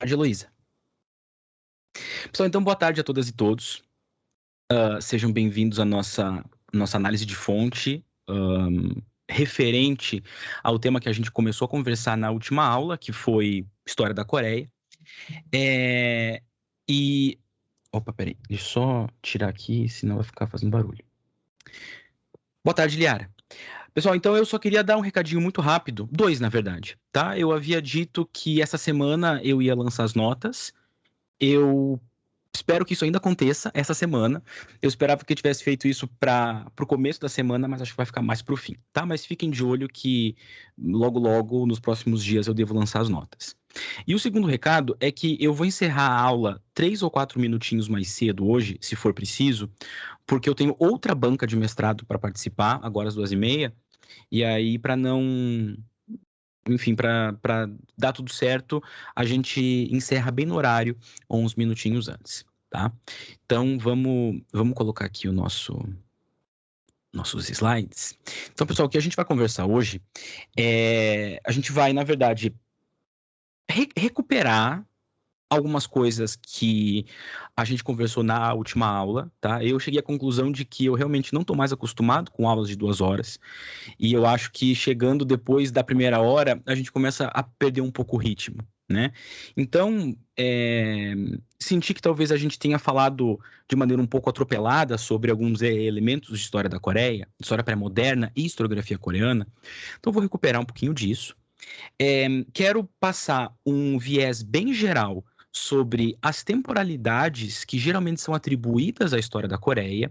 Tarde, Heloísa. Pessoal, então boa tarde a todas e todos. Sejam bem-vindos à nossa análise de fonte referente ao tema que a gente começou a conversar na última aula, que foi História da Coreia. Opa, peraí, deixa eu só tirar aqui, senão vai ficar fazendo barulho. Boa tarde, Liara. Pessoal, então eu só queria dar um recadinho muito rápido, dois na verdade, tá? Eu havia dito que essa semana eu ia lançar as notas. Eu espero que isso ainda aconteça essa semana. Eu esperava que eu tivesse feito isso para o começo da semana, mas acho que vai ficar mais para o fim, tá? Mas fiquem de olho que logo, nos próximos dias, eu devo lançar as notas. E o segundo recado é que eu vou encerrar a aula 3 ou 4 minutinhos mais cedo hoje, se for preciso, porque eu tenho outra banca de mestrado para participar, agora às 2h30, e aí para não... Enfim, para dar tudo certo, a gente encerra bem no horário, ou uns minutinhos antes, tá? Então, vamos colocar aqui nossos slides. Então, pessoal, o que a gente vai conversar hoje a gente vai, na verdade, recuperar algumas coisas que a gente conversou na última aula, tá? Eu cheguei à conclusão de que eu realmente não estou mais acostumado com aulas de 2 horas, e eu acho que chegando depois da primeira hora, a gente começa a perder um pouco o ritmo, né? Então, senti que talvez a gente tenha falado de maneira um pouco atropelada sobre alguns elementos de história da Coreia, história pré-moderna e historiografia coreana. Então, vou recuperar um pouquinho disso. Quero passar um viés bem geral sobre as temporalidades que geralmente são atribuídas à história da Coreia,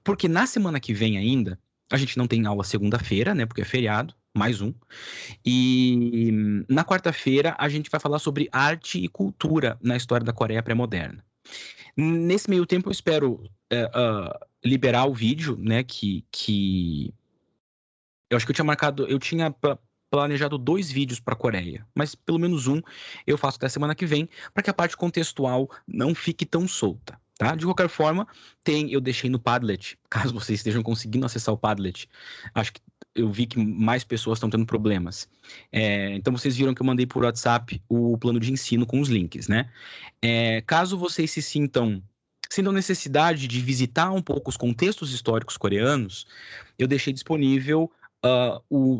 porque na semana que vem ainda, a gente não tem aula segunda-feira, né, porque é feriado, mais um, e na quarta-feira a gente vai falar sobre arte e cultura na história da Coreia pré-moderna. Nesse meio tempo eu espero liberar o vídeo, né, que eu acho que eu tinha planejado 2 vídeos para a Coreia, mas pelo menos um eu faço até semana que vem, para que a parte contextual não fique tão solta, tá? De qualquer forma, eu deixei no Padlet, caso vocês estejam conseguindo acessar o Padlet. Acho que eu vi que mais pessoas estão tendo problemas. Então vocês viram que eu mandei por WhatsApp o plano de ensino com os links, né? Caso vocês sintam necessidade de visitar um pouco os contextos históricos coreanos, eu deixei disponível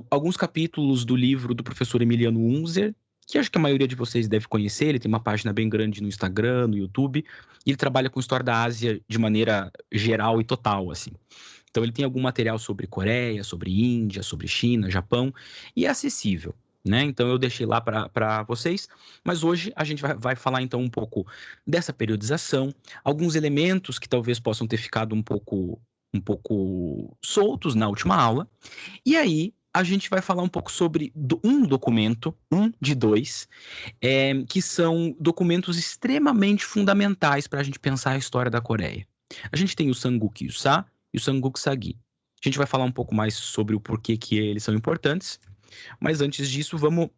alguns capítulos do livro do professor Emiliano Unzer, que acho que a maioria de vocês deve conhecer. Ele tem uma página bem grande no Instagram, no YouTube, e ele trabalha com história da Ásia de maneira geral e total, assim. Então ele tem algum material sobre Coreia, sobre Índia, sobre China, Japão, e é acessível, né? Então eu deixei lá para vocês, mas hoje a gente vai falar então um pouco dessa periodização, alguns elementos que talvez possam ter ficado um pouco soltos na última aula, e aí a gente vai falar um pouco sobre um documento, um de dois, que são documentos extremamente fundamentais para a gente pensar a história da Coreia. A gente tem o Samguk Yusa e o Samguk Sagi. A gente vai falar um pouco mais sobre o porquê que eles são importantes, mas antes disso, vamos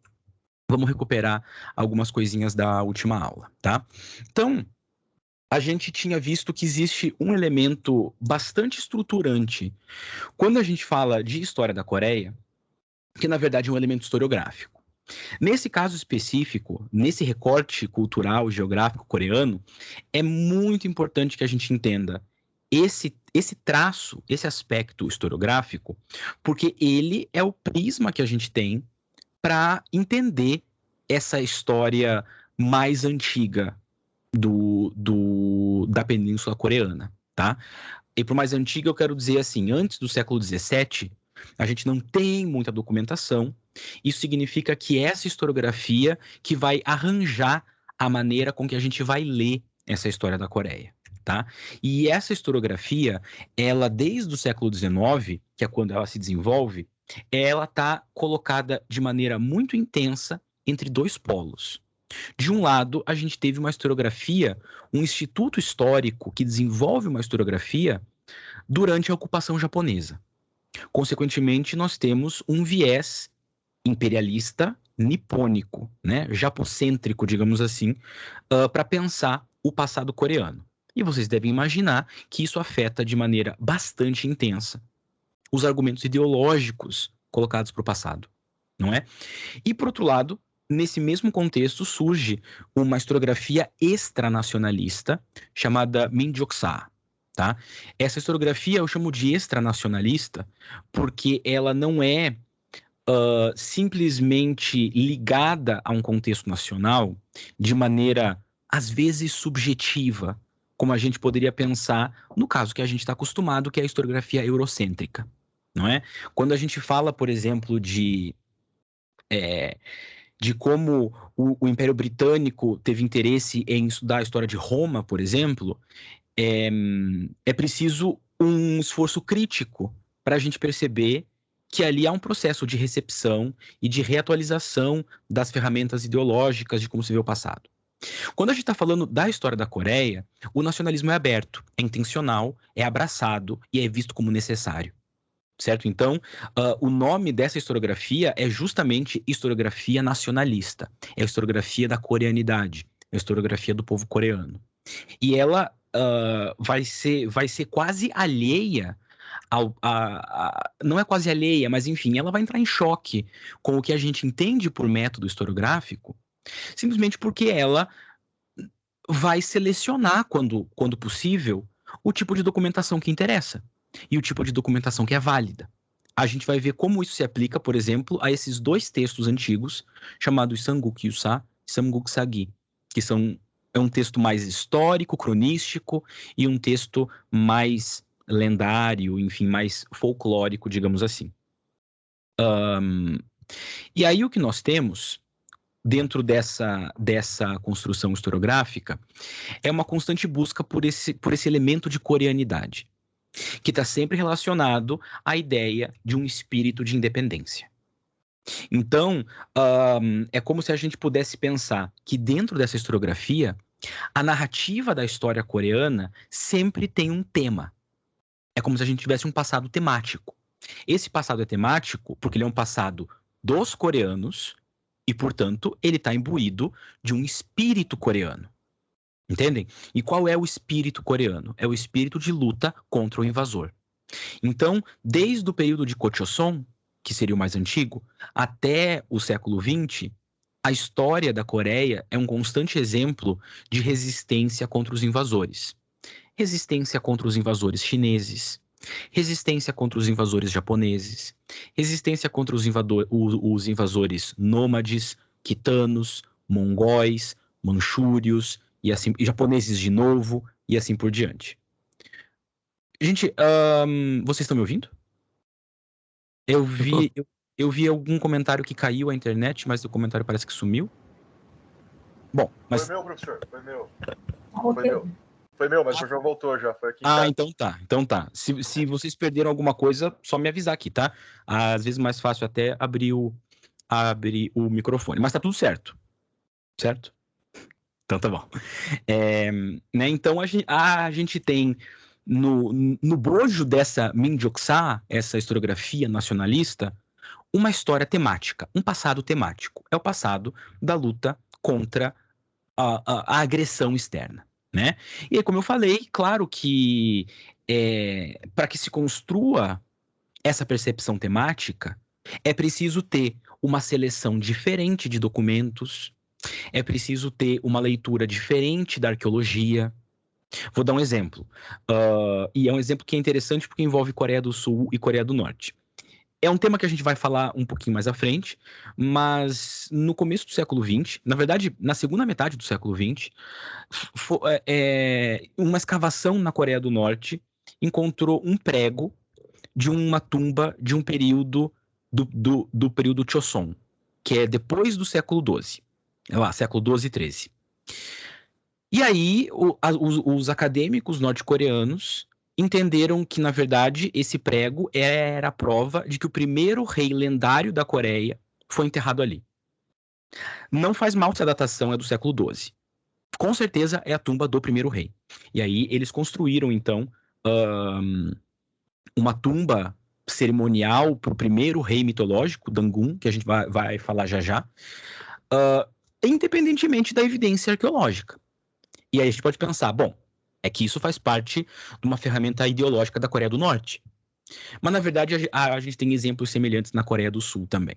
recuperar algumas coisinhas da última aula, tá? Então, a gente tinha visto que existe um elemento bastante estruturante quando a gente fala de história da Coreia, que na verdade é um elemento historiográfico. Nesse caso específico, nesse recorte cultural, geográfico coreano, é muito importante que a gente entenda esse traço, esse aspecto historiográfico, porque ele é o prisma que a gente tem para entender essa história mais antiga da Península Coreana, tá? E por mais antiga eu quero dizer assim, antes do século XVII, a gente não tem muita documentação. Isso significa que essa historiografia que vai arranjar a maneira com que a gente vai ler essa história da Coreia, tá? E essa historiografia, ela desde o século XIX, que é quando ela se desenvolve, ela está colocada de maneira muito intensa entre dois polos. De um lado, a gente teve uma historiografia, um instituto histórico que desenvolve uma historiografia durante a ocupação japonesa. Consequentemente, nós temos um viés imperialista nipônico, né, japocêntrico, digamos assim, para pensar o passado coreano. E vocês devem imaginar que isso afeta de maneira bastante intensa os argumentos ideológicos colocados para o passado, não é? E por outro lado, nesse mesmo contexto surge uma historiografia extranacionalista chamada Minjoksa, tá? Essa historiografia eu chamo de extranacionalista porque ela não é simplesmente ligada a um contexto nacional de maneira, às vezes, subjetiva, como a gente poderia pensar no caso que a gente está acostumado, que é a historiografia eurocêntrica, não é? Quando a gente fala, por exemplo, de como o Império Britânico teve interesse em estudar a história de Roma, por exemplo, é, é preciso um esforço crítico para a gente perceber que ali há um processo de recepção e de reatualização das ferramentas ideológicas de como se vê o passado. Quando a gente está falando da história da Coreia, o nacionalismo é aberto, é intencional, é abraçado e é visto como necessário. Certo? Então, o nome dessa historiografia é justamente historiografia nacionalista. É a historiografia da coreanidade, é a historiografia do povo coreano. E ela vai ser quase alheia não é quase alheia, mas enfim, ela vai entrar em choque com o que a gente entende por método historiográfico, simplesmente porque ela vai selecionar, quando possível, o tipo de documentação que interessa e o tipo de documentação que é válida. A gente vai ver como isso se aplica, por exemplo, a esses dois textos antigos, chamados Samguk Yusa e Samguk Sagi, que é um texto mais histórico, cronístico, e um texto mais lendário, enfim, mais folclórico, digamos assim. E aí o que nós temos, dentro dessa construção historiográfica, é uma constante busca por esse elemento de coreanidade, que está sempre relacionado à ideia de um espírito de independência. Então, é como se a gente pudesse pensar que dentro dessa historiografia, a narrativa da história coreana sempre tem um tema. É como se a gente tivesse um passado temático. Esse passado é temático porque ele é um passado dos coreanos e, portanto, ele está imbuído de um espírito coreano. Entendem? E qual é o espírito coreano? É o espírito de luta contra o invasor. Então, desde o período de Gojoseon, que seria o mais antigo, até o século XX, a história da Coreia é um constante exemplo de resistência contra os invasores. Resistência contra os invasores chineses, resistência contra os invasores japoneses, resistência contra os invasores nômades, quitanos, mongóis, manchúrios, e japoneses de novo, e assim por diante. Gente, vocês estão me ouvindo? Eu vi, eu vi algum comentário que caiu a internet, mas o comentário parece que sumiu. Bom, mas... Foi meu, professor, foi meu. Foi meu. Foi meu, mas o já voltou já, foi aqui em casa. Então tá. Se vocês perderam alguma coisa, só me avisar aqui, tá? Às vezes é mais fácil até abrir o microfone, mas tá tudo certo. Certo? Então tá bom. Né, então a gente tem no bojo dessa Minjoksa, essa historiografia nacionalista, uma história temática, um passado temático. É o passado da luta contra a agressão externa, né? E aí, como eu falei, claro que para que se construa essa percepção temática, é preciso ter uma seleção diferente de documentos, é preciso ter uma leitura diferente da arqueologia. Vou dar um exemplo, e é um exemplo que é interessante porque envolve Coreia do Sul e Coreia do Norte. É um tema que a gente vai falar um pouquinho mais à frente, mas no começo do século XX, na verdade, na segunda metade do século XX, uma escavação na Coreia do Norte encontrou um prego de uma tumba de um período do período Choson, que é depois do século XII, lá, século XII e XIII. E aí, os acadêmicos norte-coreanos entenderam que, na verdade, esse prego era a prova de que o primeiro rei lendário da Coreia foi enterrado ali. Não faz mal se a datação é do século XII. Com certeza é a tumba do primeiro rei. E aí eles construíram, então, uma tumba cerimonial para o primeiro rei mitológico, Dangun, que a gente vai falar já já, independentemente da evidência arqueológica. E aí a gente pode pensar, bom, é que isso faz parte de uma ferramenta ideológica da Coreia do Norte. Mas, na verdade, a gente tem exemplos semelhantes na Coreia do Sul também.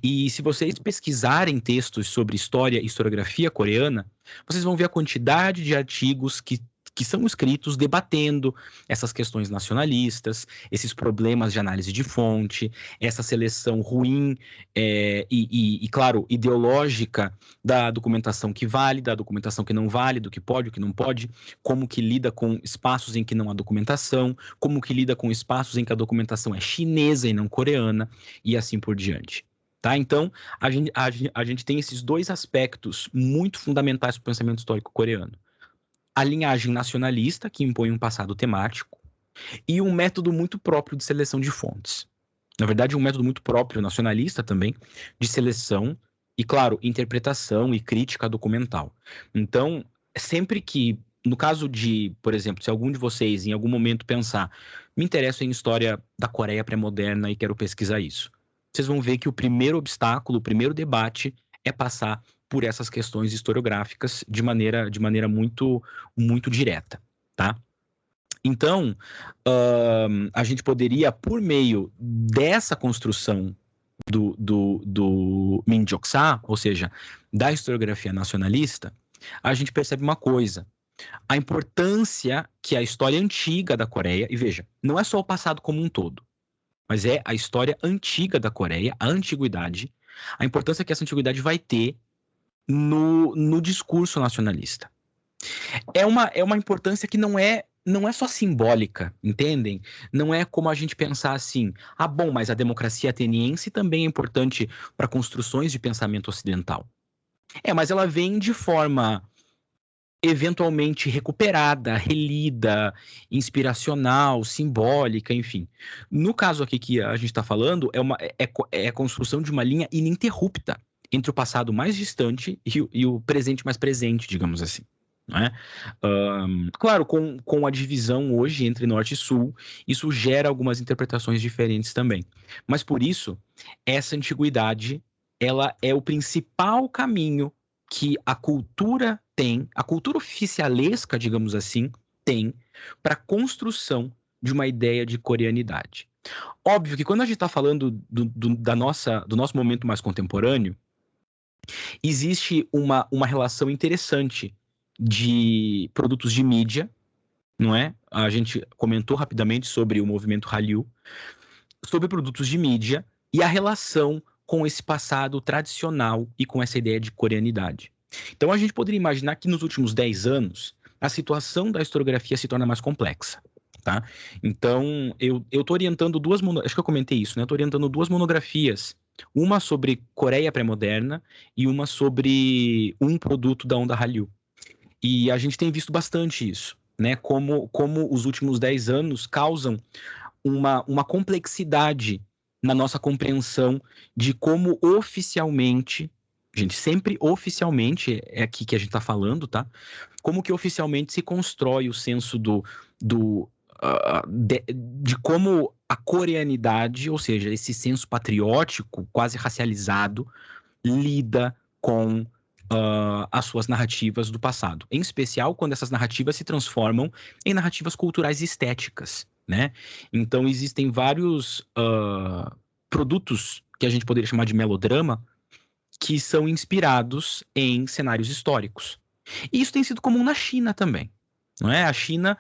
E se vocês pesquisarem textos sobre história e historiografia coreana, vocês vão ver a quantidade de artigos que são escritos debatendo essas questões nacionalistas, esses problemas de análise de fonte, essa seleção ruim claro, ideológica da documentação que vale, da documentação que não vale, do que pode, o que não pode, como que lida com espaços em que não há documentação, como que lida com espaços em que a documentação é chinesa e não coreana, e assim por diante. Tá? Então, a gente tem esses dois aspectos muito fundamentais para o pensamento histórico coreano. A linhagem nacionalista, que impõe um passado temático, e um método muito próprio de seleção de fontes. Na verdade, um método muito próprio, nacionalista também, de seleção e, claro, interpretação e crítica documental. Então, sempre que, no caso de, por exemplo, se algum de vocês em algum momento pensar, me interesso em história da Coreia pré-moderna e quero pesquisar isso, vocês vão ver que o primeiro obstáculo, o primeiro debate é passar por essas questões historiográficas de maneira muito, muito direta, tá? Então, a gente poderia, por meio dessa construção do Minjoksa, ou seja, da historiografia nacionalista, a gente percebe uma coisa: a importância que a história antiga da Coreia, e veja, não é só o passado como um todo, mas é a história antiga da Coreia, a antiguidade, a importância que essa antiguidade vai ter no discurso nacionalista. É uma importância que não é só simbólica, entendem? Não é como a gente pensar assim, bom, mas a democracia ateniense também é importante para construções de pensamento ocidental. Mas ela vem de forma eventualmente recuperada, relida, inspiracional, simbólica, enfim. No caso aqui que a gente está falando, é a construção de uma linha ininterrupta entre o passado mais distante e o presente mais presente, digamos assim. Né? Claro, com a divisão hoje entre norte e sul, isso gera algumas interpretações diferentes também. Mas por isso, essa antiguidade, ela é o principal caminho que a cultura oficialesca, digamos assim, tem para a construção de uma ideia de coreanidade. Óbvio que quando a gente está falando do nosso momento mais contemporâneo, existe uma relação interessante de produtos de mídia, não é? A gente comentou rapidamente sobre o movimento Hallyu, sobre produtos de mídia e a relação com esse passado tradicional e com essa ideia de coreanidade. Então a gente poderia imaginar que nos últimos 10 anos a situação da historiografia se torna mais complexa. Tá? Então, eu estou orientando acho que eu comentei isso, né? Estou orientando duas monografias, uma sobre Coreia pré-moderna e uma sobre um produto da onda Hallyu. E a gente tem visto bastante isso, né? Como os últimos 10 anos causam uma complexidade na nossa compreensão de como oficialmente, gente, sempre oficialmente, é aqui que a gente está falando, tá? Como que oficialmente se constrói o senso de como a coreanidade, ou seja, esse senso patriótico, quase racializado, lida com as suas narrativas do passado. Em especial quando essas narrativas se transformam em narrativas culturais e estéticas, né? Então existem vários produtos que a gente poderia chamar de melodrama que são inspirados em cenários históricos. E isso tem sido comum na China também. Não é? A China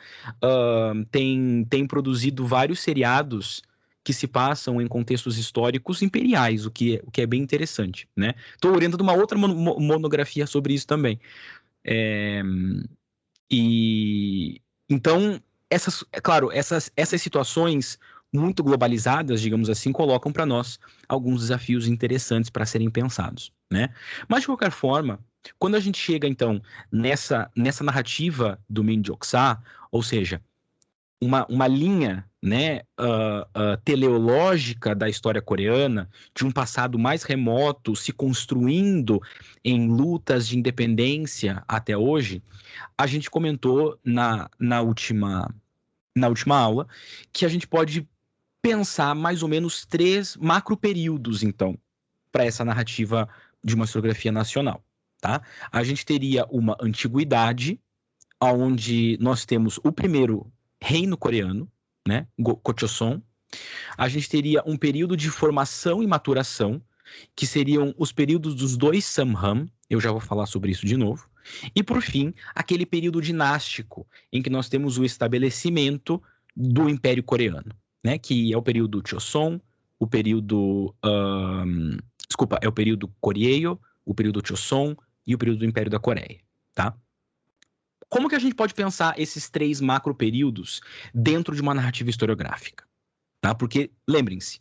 tem produzido vários seriados que se passam em contextos históricos imperiais, o que é bem interessante. Né? Estou orientando uma outra monografia sobre isso também. E então, essas situações muito globalizadas, digamos assim, colocam para nós alguns desafios interessantes para serem pensados, né? Mas de qualquer forma, quando a gente chega então nessa narrativa do Minjoksa, ou seja, uma linha, né, teleológica da história coreana, de um passado mais remoto se construindo em lutas de independência até hoje, a gente comentou na última aula que a gente pode pensar mais ou menos 3 macroperíodos, então, para essa narrativa de uma historiografia nacional. Tá? A gente teria uma antiguidade, onde nós temos o primeiro reino coreano, né, Gochoson, A gente teria um período de formação e maturação, que seriam os períodos dos dois Samham, eu já vou falar sobre isso de novo. E, por fim, aquele período dinástico, em que nós temos o estabelecimento do Império Coreano, né? Que é o período Choson, o período... é o período Goryeo, o período Choson e o período do Império da Coreia, tá? Como que a gente pode pensar esses 3 macro períodos dentro de uma narrativa historiográfica? Tá? Porque, lembrem-se,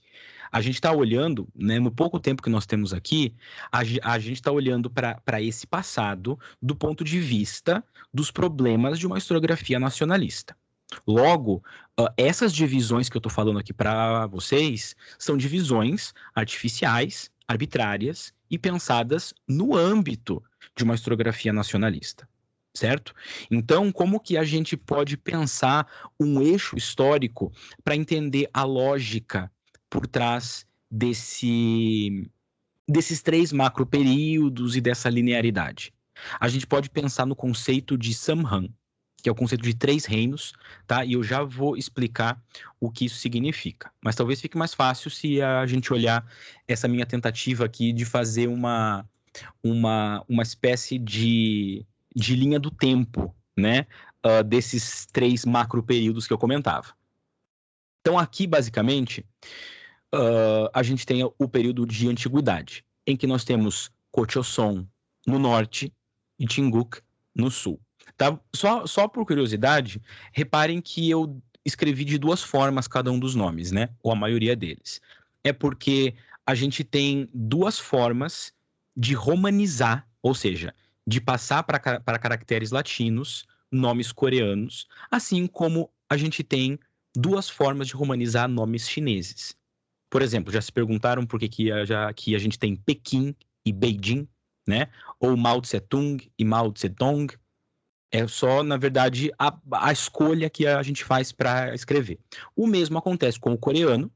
a gente está olhando, né, no pouco tempo que nós temos aqui, a gente está olhando para esse passado do ponto de vista dos problemas de uma historiografia nacionalista. Logo, essas divisões que eu estou falando aqui para vocês são divisões artificiais, arbitrárias e pensadas no âmbito de uma historiografia nacionalista. Certo? Então, como que a gente pode pensar um eixo histórico para entender a lógica por trás desses 3 macroperíodos e dessa linearidade? A gente pode pensar no conceito de Samham, que é o conceito de 3 reinos, tá? E eu já vou explicar o que isso significa. Mas talvez fique mais fácil se a gente olhar essa minha tentativa aqui de fazer uma espécie de linha do tempo, né? Desses 3 macro períodos que eu comentava. Então, aqui, basicamente, a gente tem o período de antiguidade, em que nós temos Joseon no norte e Jinguk no sul. Tá? Só por curiosidade, reparem que eu escrevi de 2 formas cada um dos nomes, né? Ou a maioria deles. É porque a gente tem 2 formas de romanizar, ou seja, de passar para caracteres latinos, nomes coreanos, assim como a gente tem 2 formas de romanizar nomes chineses. Por exemplo, já se perguntaram por que a gente tem Pequim e Beijing, né? Ou Mao Tse-tung e Mao Tse-tong. É só, na verdade, a escolha que a gente faz para escrever. O mesmo acontece com o coreano,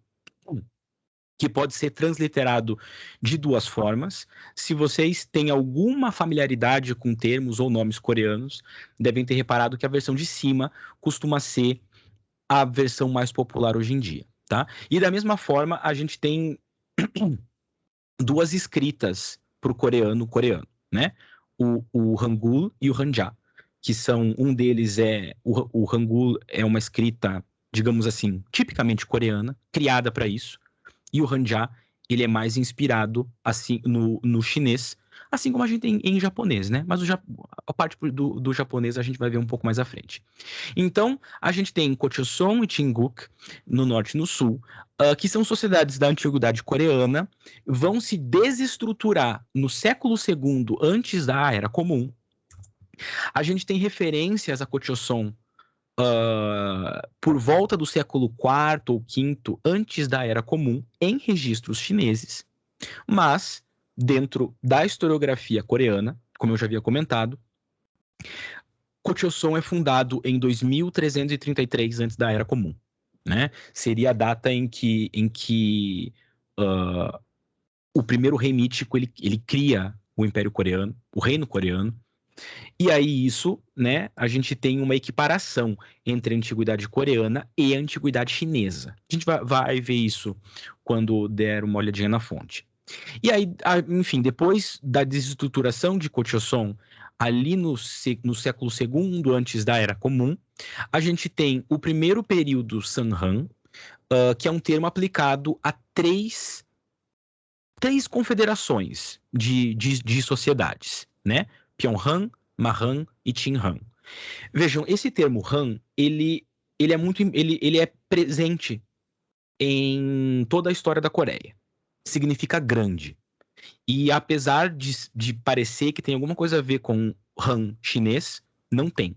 que pode ser transliterado de 2 formas. Se vocês têm alguma familiaridade com termos ou nomes coreanos, devem ter reparado que a versão de cima costuma ser a versão mais popular hoje em dia, tá? E da mesma forma, a gente tem 2 escritas para o coreano, né? O Hangul e o Hanja, que são, um deles o Hangul é uma escrita, digamos assim, tipicamente coreana, criada para isso, e o Hanja, ele é mais inspirado assim no chinês, assim como a gente tem em japonês, né? Mas a parte do japonês a gente vai ver um pouco mais à frente. Então, a gente tem Joseon e Jinguk, no norte e no sul, que são sociedades da antiguidade coreana, vão se desestruturar no século II antes da Era Comum. A gente tem referências a Joseon por volta do século IV ou V antes da Era Comum, em registros chineses, mas dentro da historiografia coreana, como eu já havia comentado, Joseon é fundado em 2333 antes da Era Comum, né? Seria a data em que o primeiro rei mítico ele cria o Império Coreano, o Reino Coreano. E aí isso, né, a gente tem uma equiparação entre a antiguidade coreana e a antiguidade chinesa. A gente vai ver isso quando der uma olhadinha na fonte. E aí, enfim, depois da desestruturação de Joseon, ali no século II antes da Era Comum, a gente tem o primeiro período Samham, que é um termo aplicado a três confederações de sociedades, né? Pyongan, Mahan e Chinhan. Vejam, esse termo Han, ele é presente em toda a história da Coreia. Significa grande. E apesar de parecer que tem alguma coisa a ver com Han chinês, não tem.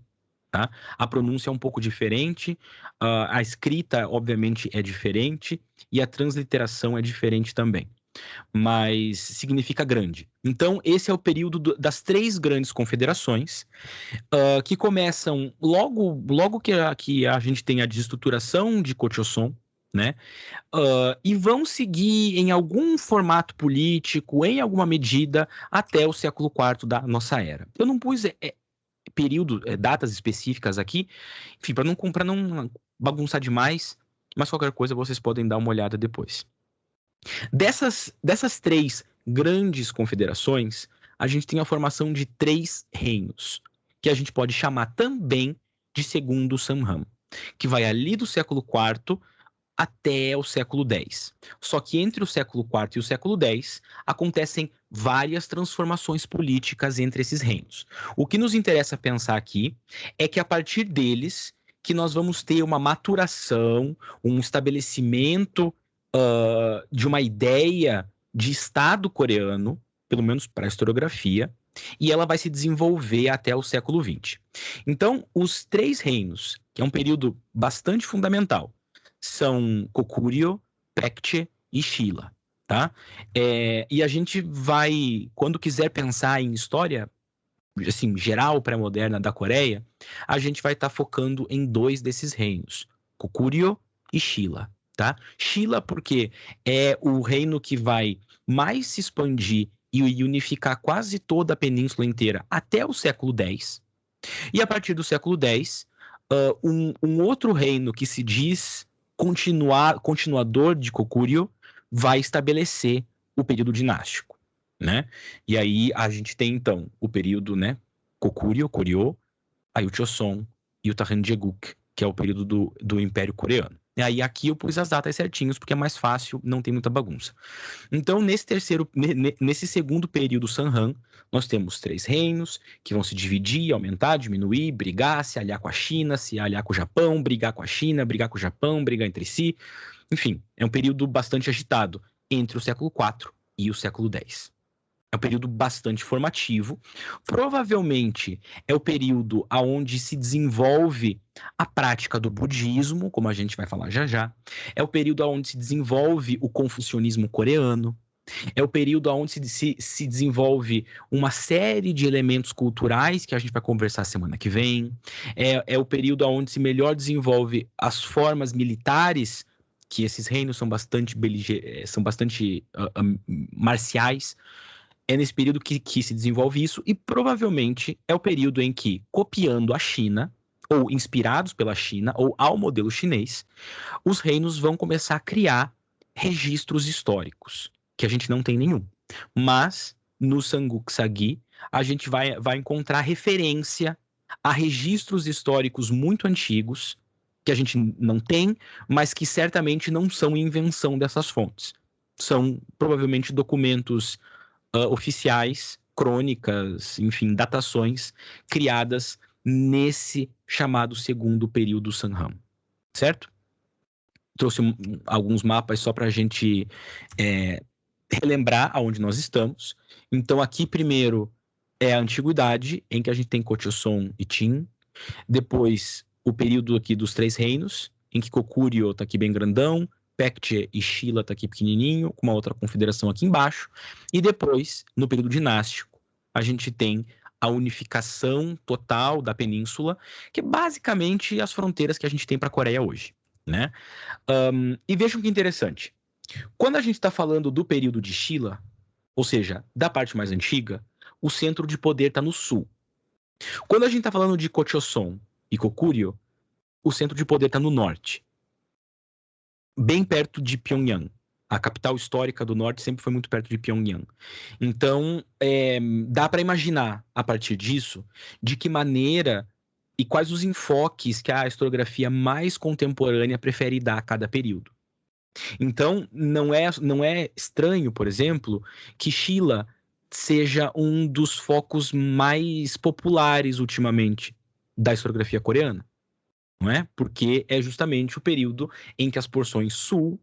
Tá? A pronúncia é um pouco diferente, a escrita, obviamente, é diferente, e a transliteração é diferente também. Mas significa grande. Então, esse é o período das 3 grandes confederações, que começam logo que a gente tem a desestruturação de Joseon, né? E vão seguir em algum formato político, em alguma medida, até o século IV da nossa era. Eu não pus datas específicas aqui, enfim, para não bagunçar demais. mas qualquer coisa vocês podem dar uma olhada depois. Dessas 3 grandes confederações, a gente tem a formação de 3 reinos, que a gente pode chamar também de Segundo Samham, que vai ali do século IV até o século X. Só que entre o século IV e o século X acontecem várias transformações políticas entre esses reinos. O que nos interessa pensar aqui é que a partir deles que nós vamos ter uma maturação, um estabelecimento de uma ideia de Estado coreano, pelo menos para a historiografia, e ela vai se desenvolver até o século XX. Então, os 3 reinos, que é um período bastante fundamental, são Goguryeo, Baekje e Shilla, tá? E a gente vai, quando quiser pensar em história, assim, geral pré-moderna da Coreia, a gente vai estar focando em 2 desses reinos, Goguryeo e Shilla, tá? Shilla porque é o reino que vai mais se expandir e unificar quase toda a península inteira até o século X. E a partir do século X, um outro reino que se diz continuador de Goguryeo vai estabelecer o período dinástico, né? E aí a gente tem então o período, né, Goguryeo, Goryeo, aí o Joseon e o Tahanjeguk, que é o período do Império Coreano. E aí aqui eu pus as datas certinhos porque é mais fácil, não tem muita bagunça. Então nesse segundo período Samham, nós temos 3 reinos que vão se dividir, aumentar, diminuir, brigar, se aliar com a China, se aliar com o Japão, brigar com a China, brigar com o Japão, brigar entre si. Enfim, é um período bastante agitado entre o século IV e o século X. É um período bastante formativo. Provavelmente é o período onde se desenvolve a prática do budismo, como a gente vai falar já já. É o período onde se desenvolve o confucionismo coreano. É o período onde se desenvolve uma série de elementos culturais que a gente vai conversar semana que vem. É o período onde se melhor desenvolve as formas militares, que esses reinos são bastante marciais. É nesse período que se desenvolve isso, e provavelmente é o período em que, copiando a China, ou inspirados pela China, ou ao modelo chinês, os reinos vão começar a criar registros históricos, que a gente não tem nenhum. Mas, no Samguk Sagi, a gente vai encontrar referência a registros históricos muito antigos, que a gente não tem, mas que certamente não são invenção dessas fontes. São, provavelmente, documentos oficiais, crônicas, enfim, datações criadas nesse chamado segundo período Samham, certo? Trouxe alguns mapas só para a gente relembrar aonde nós estamos. Então aqui primeiro é a antiguidade, em que a gente tem Joseon e Qin. Depois o período aqui dos 3 reinos, em que Goguryeo está aqui bem grandão, Baekje e Shilla tá aqui pequenininho, com uma outra confederação aqui embaixo. E depois, no período dinástico, a gente tem a unificação total da península, que é basicamente as fronteiras que a gente tem para a Coreia hoje, né? E vejam que interessante. Quando a gente está falando do período de Shilla, ou seja, da parte mais antiga, o centro de poder está no sul. Quando a gente está falando de Joseon e Goguryeo, o centro de poder está no norte, bem perto de Pyongyang. A capital histórica do norte sempre foi muito perto de Pyongyang. Então, dá para imaginar, a partir disso, de que maneira e quais os enfoques que a historiografia mais contemporânea prefere dar a cada período. Então, não é estranho, por exemplo, que Shilla seja um dos focos mais populares ultimamente da historiografia coreana. Não é? Porque é justamente o período em que as porções sul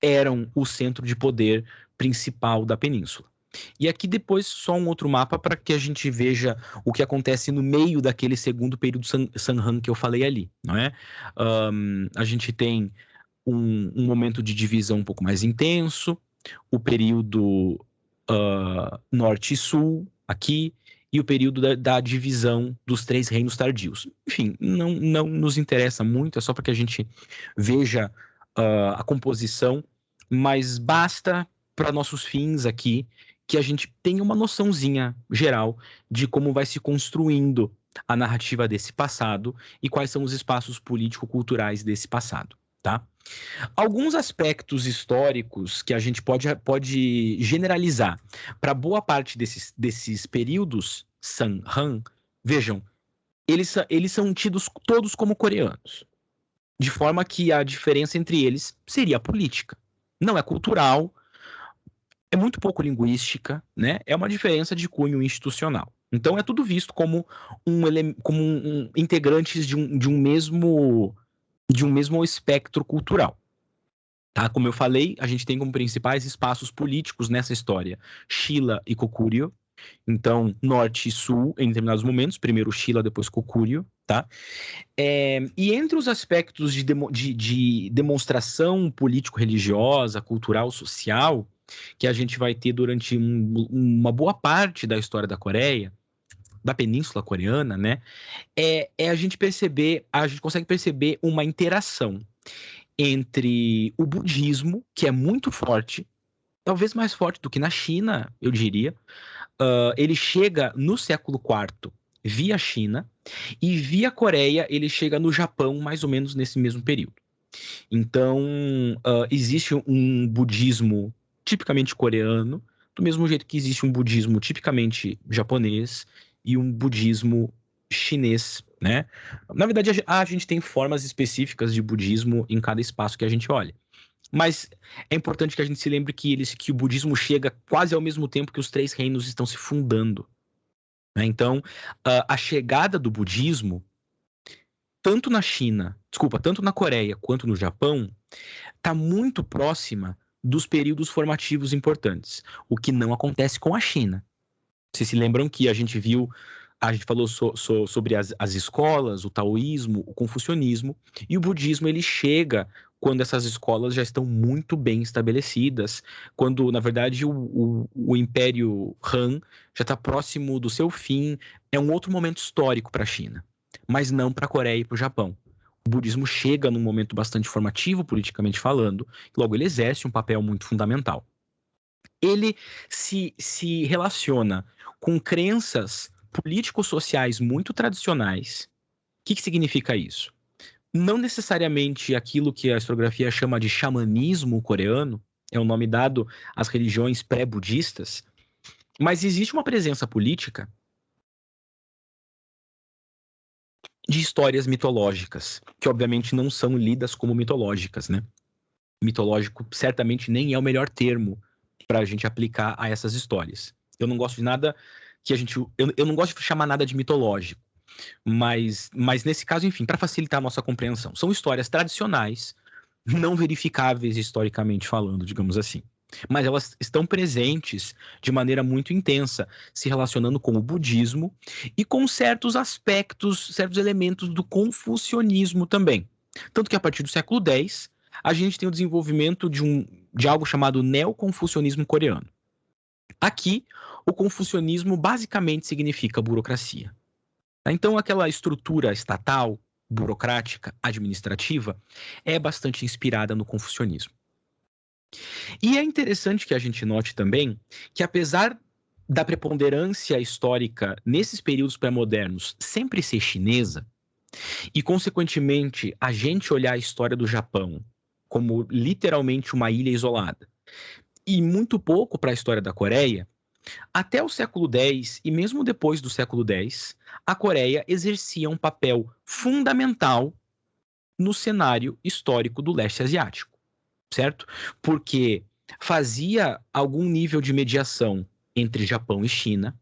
eram o centro de poder principal da península. E aqui depois só um outro mapa para que a gente veja o que acontece no meio daquele segundo período Samham que eu falei ali, não é? A gente tem um momento de divisão um pouco mais intenso, o período norte e sul aqui, e o período da divisão dos 3 reinos tardios. Enfim, não nos interessa muito, é só para que a gente veja a composição, mas basta para nossos fins aqui que a gente tenha uma noçãozinha geral de como vai se construindo a narrativa desse passado e quais são os espaços político-culturais desse passado. tá? Alguns aspectos históricos que a gente pode generalizar para boa parte desses períodos San-Han, vejam, eles são tidos todos como coreanos, de forma que a diferença entre eles seria a política. Não é cultural, é muito pouco linguística, né? É uma diferença de cunho institucional. Então é tudo visto como integrantes de um mesmo espectro cultural. Tá? Como eu falei, a gente tem como principais espaços políticos nessa história Shilla e Goguryeo. Então, norte e sul, em determinados momentos, primeiro Shilla, depois Goguryeo, tá? E entre os aspectos de demonstração político-religiosa, cultural, social, que a gente vai ter durante uma boa parte da história da Coreia, da Península Coreana, né? A gente consegue perceber uma interação entre o budismo, que é muito forte, talvez mais forte do que na China, eu diria. Ele chega no século IV via China, e via Coreia ele chega no Japão mais ou menos nesse mesmo período. Então, existe um budismo tipicamente coreano, do mesmo jeito que existe um budismo tipicamente japonês e um budismo chinês, né? Na verdade, a gente tem formas específicas de budismo em cada espaço que a gente olha. Mas é importante que a gente se lembre que o budismo chega quase ao mesmo tempo que os três reinos estão se fundando, né? Então, a chegada do budismo, tanto na Coreia quanto no Japão, está muito próxima dos períodos formativos importantes, o que não acontece com a China. Vocês se lembram que a gente falou sobre as escolas, o taoísmo, o confucionismo, e o budismo ele chega quando essas escolas já estão muito bem estabelecidas, quando, na verdade, o Império Han já está próximo do seu fim. É um outro momento histórico para a China, mas não para a Coreia e para o Japão. O budismo chega num momento bastante formativo, politicamente falando, e logo ele exerce um papel muito fundamental. Ele se relaciona com crenças político-sociais muito tradicionais. O que significa isso? Não necessariamente aquilo que a historiografia chama de xamanismo coreano, é o nome dado às religiões pré-budistas, mas existe uma presença política de histórias mitológicas, que obviamente não são lidas como mitológicas, né? Mitológico certamente nem é o melhor termo para a gente aplicar a essas histórias. Eu não gosto de nada que a gente... Eu não gosto de chamar nada de mitológico, mas nesse caso, enfim, para facilitar a nossa compreensão, são histórias tradicionais, não verificáveis historicamente falando, digamos assim. Mas elas estão presentes de maneira muito intensa, se relacionando com o budismo e com certos aspectos, certos elementos do confucionismo também. Tanto que a partir do século X, a gente tem o desenvolvimento de algo chamado neoconfucionismo coreano. Aqui, o confucionismo basicamente significa burocracia. Então, aquela estrutura estatal, burocrática, administrativa, é bastante inspirada no confucionismo. E é interessante que a gente note também que, apesar da preponderância histórica nesses períodos pré-modernos sempre ser chinesa, e, consequentemente, a gente olhar a história do Japão como literalmente uma ilha isolada, e muito pouco para a história da Coreia, até o século X e mesmo depois do século X, a Coreia exercia um papel fundamental no cenário histórico do leste asiático, certo? Porque fazia algum nível de mediação entre Japão e China,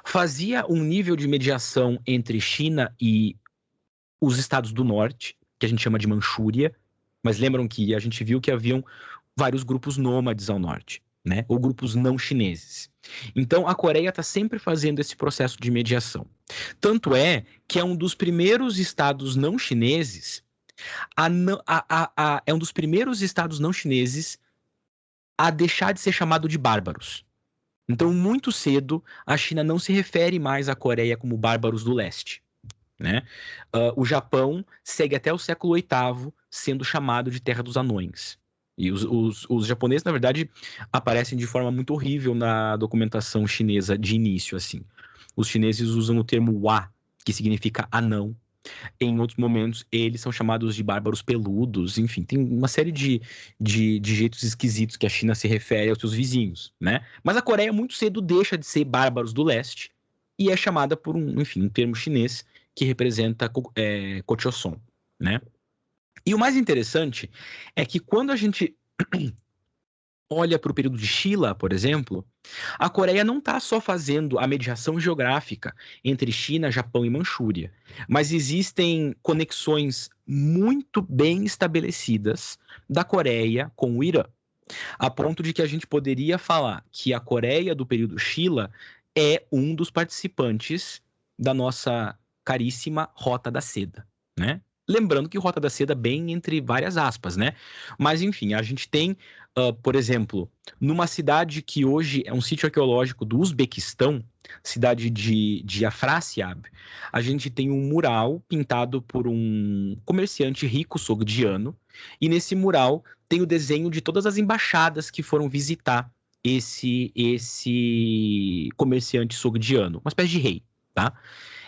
fazia um nível de mediação entre China e os estados do norte, que a gente chama de Manchúria, mas lembram que a gente viu que haviam vários grupos nômades ao norte, né? Ou grupos não chineses. Então, a Coreia está sempre fazendo esse processo de mediação. Tanto é que é um dos primeiros estados não chineses é um dos primeiros estados não chineses a deixar de ser chamado de bárbaros. Então, muito cedo, a China não se refere mais à Coreia como bárbaros do leste, né? O Japão segue até o século VIII sendo chamado de Terra dos Anões. E os japoneses, na verdade, aparecem de forma muito horrível na documentação chinesa de início, assim. Os chineses usam o termo Wa, que significa anão, Em outros momentos, eles são chamados de bárbaros peludos. Enfim, tem uma série de jeitos esquisitos que a China se refere aos seus vizinhos, né? Mas a Coreia muito cedo deixa de ser bárbaros do leste e é chamada por um termo chinês que representa Kochoson, né? E o mais interessante é que quando a gente olha para o período de Shilla, por exemplo, a Coreia não está só fazendo a mediação geográfica entre China, Japão e Manchúria, mas existem conexões muito bem estabelecidas da Coreia com o Irã, a ponto de que a gente poderia falar que a Coreia do período Shilla é um dos participantes da nossa caríssima Rota da Seda, né? Lembrando que Rota da Seda bem entre várias aspas, né? Mas, enfim, a gente tem, por exemplo, numa cidade que hoje é um sítio arqueológico do Uzbequistão, cidade de Afrasiab, a gente tem um mural pintado por um comerciante rico sogdiano, e nesse mural tem o desenho de todas as embaixadas que foram visitar esse comerciante sogdiano, uma espécie de rei, tá?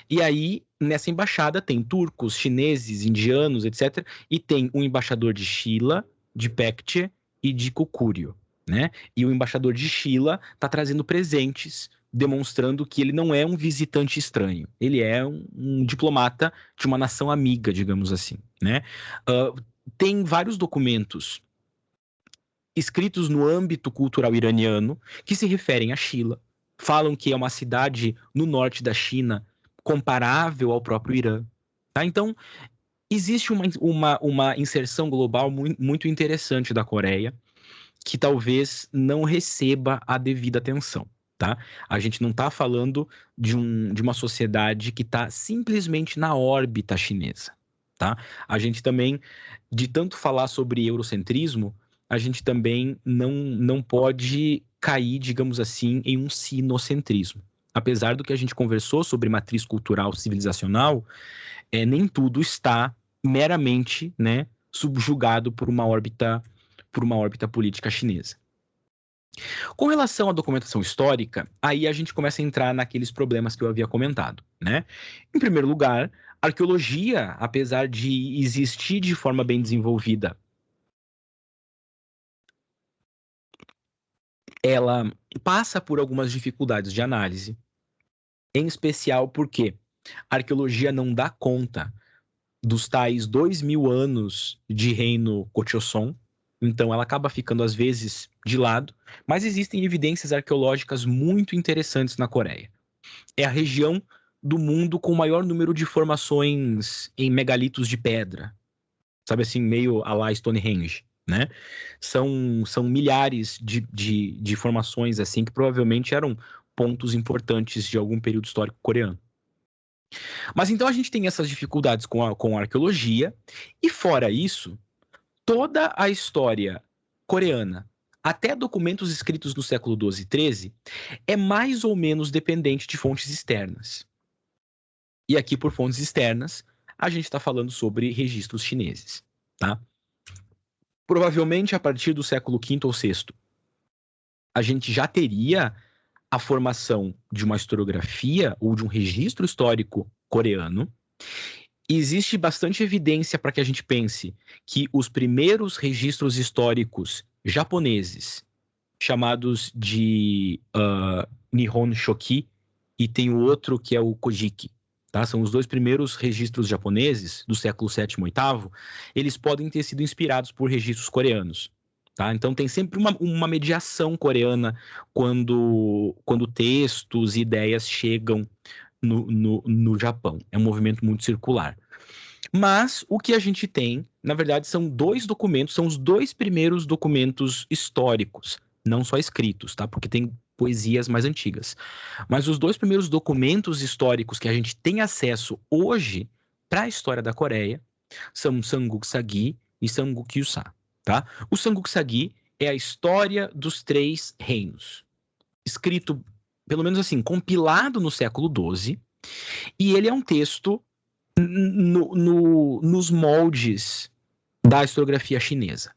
E aí, nessa embaixada, tem turcos, chineses, indianos, etc. E tem um embaixador de Shilla, de Pekche e de Kukúrio, né? E o embaixador de Shilla está trazendo presentes, demonstrando que ele não é um visitante estranho. Ele é um diplomata de uma nação amiga, digamos assim, né? Tem vários documentos escritos no âmbito cultural iraniano que se referem a Shilla. Falam que é uma cidade no norte da China comparável ao próprio Irã. Tá? Então, existe uma inserção global muito interessante da Coreia, que talvez não receba a devida atenção. Tá? A gente não está falando de uma sociedade que está simplesmente na órbita chinesa. Tá? A gente também, de tanto falar sobre eurocentrismo, a gente também não pode cair, digamos assim, em um sinocentrismo. Apesar do que a gente conversou sobre matriz cultural civilizacional, nem tudo está meramente, né, subjugado por uma órbita política chinesa. Com relação à documentação histórica, aí a gente começa a entrar naqueles problemas que eu havia comentado, né? Em primeiro lugar, a arqueologia, apesar de existir de forma bem desenvolvida, ela passa por algumas dificuldades de análise, em especial porque a arqueologia não dá conta dos tais 2.000 anos de reino Kochoson, então ela acaba ficando às vezes de lado, mas existem evidências arqueológicas muito interessantes na Coreia. É a região do mundo com o maior número de formações em megalitos de pedra, sabe assim, meio à la Stonehenge, né? São milhares de formações assim que provavelmente eram pontos importantes de algum período histórico coreano. Mas então a gente tem essas dificuldades com a arqueologia, e fora isso, toda a história coreana, até documentos escritos no século XII e XIII, é mais ou menos dependente de fontes externas. E aqui, por fontes externas, a gente está falando sobre registros chineses, tá? Provavelmente, a partir do século V ou VI, a gente já teria a formação de uma historiografia ou de um registro histórico coreano. Existe bastante evidência para que a gente pense que os primeiros registros históricos japoneses, chamados de Nihon Shoki, e tem o outro que é o Kojiki, tá? São os dois primeiros registros japoneses do século VII e VIII, eles podem ter sido inspirados por registros coreanos. Tá? Então tem sempre uma mediação coreana quando textos e ideias chegam no Japão. É um movimento muito circular. Mas o que a gente tem, na verdade, são dois documentos, são os dois primeiros documentos históricos, não só escritos, tá? Porque tem poesias mais antigas. Mas os dois primeiros documentos históricos que a gente tem acesso hoje para a história da Coreia são Samguk Sagi e Samguk Yusa, tá? O Samguk Sagi é a história dos três reinos, escrito, pelo menos assim, compilado no século XII, e ele é um texto nos moldes da historiografia chinesa.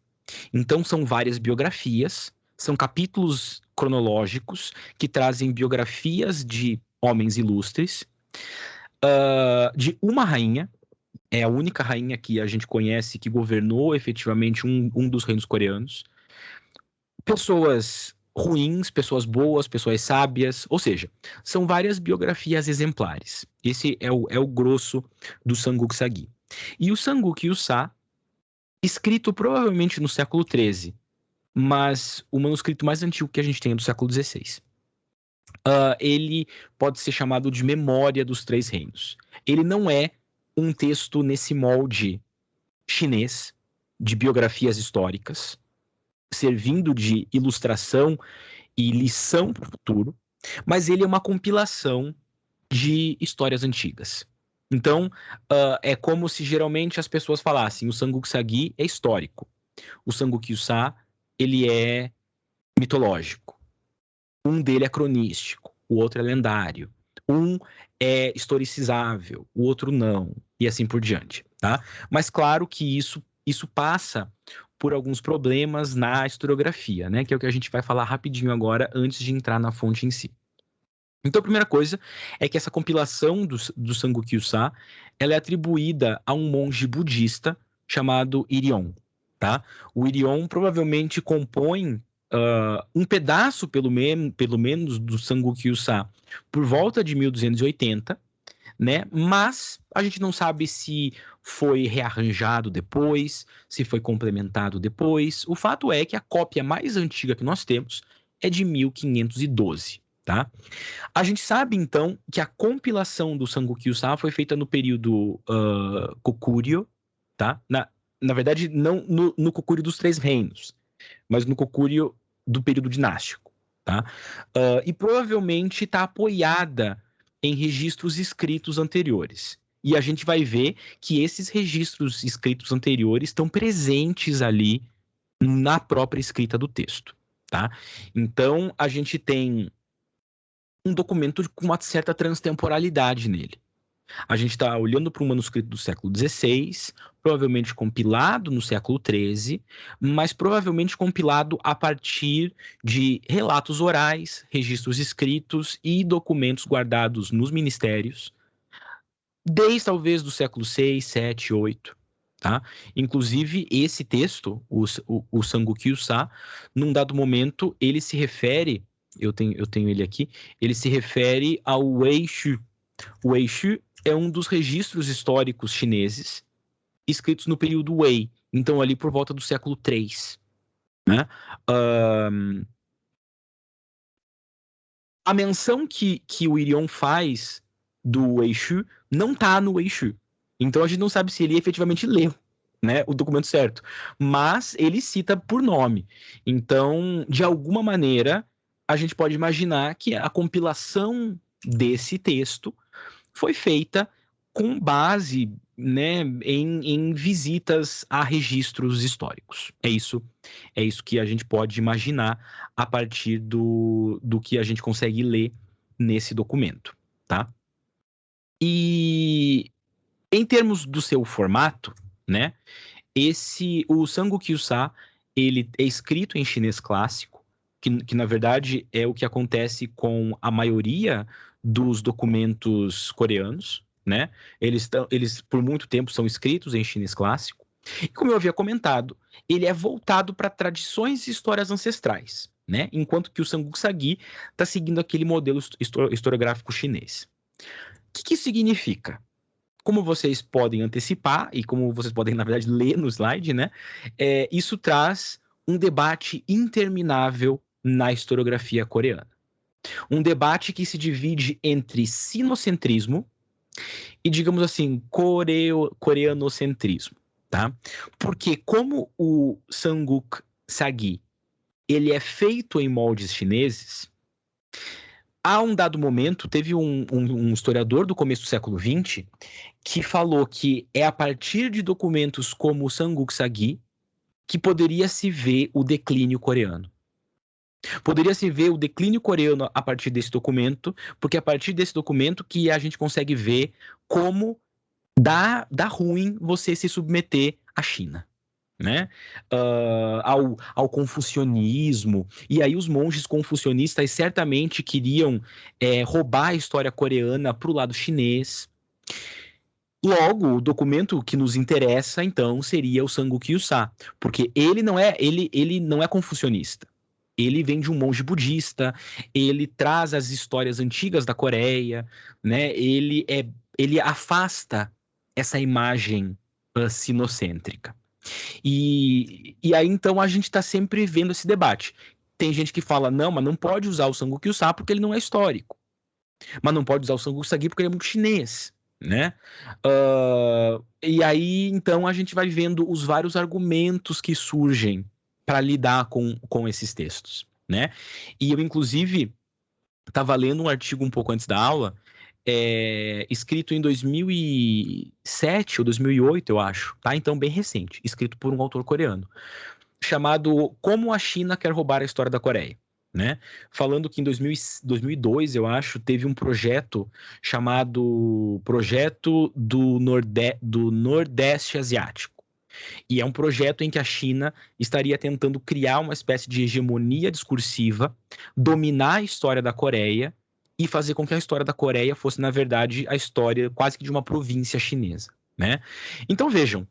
Então, são várias biografias, são capítulos cronológicos que trazem biografias de homens ilustres, de uma rainha, é a única rainha que a gente conhece que governou efetivamente um dos reinos coreanos. Pessoas ruins, pessoas boas, pessoas sábias, ou seja, são várias biografias exemplares. Esse é o grosso do Samguk Sagi. E o Samguk Yusa, escrito provavelmente no século XIII, mas o manuscrito mais antigo que a gente tem é do século XVI. Ele pode ser chamado de Memória dos Três Reinos. Ele não é um texto nesse molde chinês de biografias históricas, servindo de ilustração e lição para o futuro, mas ele é uma compilação de histórias antigas. Então, é como se geralmente as pessoas falassem: o Samguk Sagi é histórico, o Samguk Yusa ele é mitológico, um dele é cronístico, o outro é lendário, um é historicizável, o outro não, e assim por diante, tá? Mas claro que isso passa por alguns problemas na historiografia, né? Que é o que a gente vai falar rapidinho agora, antes de entrar na fonte em si. Então, a primeira coisa é que essa compilação do Samguk Yusa, ela é atribuída a um monge budista chamado Irion, tá? O Irion provavelmente compõe um pedaço, pelo menos, do Samguk Yusa por volta de 1280, né? Mas a gente não sabe se foi rearranjado depois, se foi complementado depois. O fato é que a cópia mais antiga que nós temos é de 1512, tá? A gente sabe, então, que a compilação do Samguk Yusa foi feita no período Goguryeo, tá? Na verdade, não no Goguryeo dos Três Reinos, mas no Goguryeo do período dinástico, tá? E provavelmente está apoiada em registros escritos anteriores. E a gente vai ver que esses registros escritos anteriores estão presentes ali na própria escrita do texto, tá? Então, a gente tem um documento com uma certa transtemporalidade nele. A gente está olhando para um manuscrito do século XVI, provavelmente compilado no século XIII, mas provavelmente compilado a partir de relatos orais, registros escritos e documentos guardados nos ministérios, desde talvez do século VI, VII, VIII. Tá? Inclusive, esse texto, o Samguk Yusa, num dado momento, ele se refere, eu tenho ele aqui, ele se refere ao Weishu. O Weishu é um dos registros históricos chineses escritos no período Wei, então ali por volta do século III. Né? A menção que o Irion faz do Weishu não está no Weishu. Então a gente não sabe se ele efetivamente leu, né, o documento certo. Mas ele cita por nome. Então, de alguma maneira, a gente pode imaginar que a compilação desse texto foi feita com base, né, em visitas a registros históricos. É isso que a gente pode imaginar a partir do que a gente consegue ler nesse documento, tá? E em termos do seu formato, né, o Samguk Yusa, ele é escrito em chinês clássico, que na verdade é o que acontece com a maioria dos documentos coreanos, né? Eles por muito tempo são escritos em chinês clássico. E como eu havia comentado, ele é voltado para tradições e histórias ancestrais, né? Enquanto que o Samguk Sagi está seguindo aquele modelo historiográfico chinês. O que isso significa? Como vocês podem antecipar, e como vocês podem, na verdade, ler no slide, né? Isso traz um debate interminável na historiografia coreana. Um debate que se divide entre sinocentrismo e, digamos assim, coreanocentrismo, tá? Porque como o Samguk Sagi, ele é feito em moldes chineses, há um dado momento, teve um historiador do começo do século XX que falou que é a partir de documentos como o Samguk Sagi que poderia se ver o declínio coreano. Poderia se ver o declínio coreano a partir desse documento, porque é a partir desse documento que a gente consegue ver como dá ruim você se submeter à China, né? Ao confucionismo. E aí os monges confucionistas certamente queriam roubar a história coreana para o lado chinês. Logo, o documento que nos interessa, então, seria o Samguk-yusa, porque ele não é confucionista. Ele vem de um monge budista, ele traz as histórias antigas da Coreia, né? Ele afasta essa imagem sinocêntrica. E aí, então, a gente está sempre vendo esse debate. Tem gente que fala, não, mas não pode usar o Samguk-yusa porque ele não é histórico. Mas não pode usar o Samguk-sagi porque ele é muito chinês, né? E aí, então, a gente vai vendo os vários argumentos que surgem para lidar com esses textos, né? E eu, inclusive, estava lendo um artigo um pouco antes da aula, escrito em 2007 ou 2008, eu acho, tá? Então, bem recente, escrito por um autor coreano, chamado Como a China Quer Roubar a História da Coreia. Né? Falando que em 2002, eu acho, teve um projeto chamado Projeto do Nordeste Asiático. E é um projeto em que a China estaria tentando criar uma espécie de hegemonia discursiva, dominar a história da Coreia e fazer com que a história da Coreia fosse, na verdade, a história quase que de uma província chinesa. Né? Então, vejam,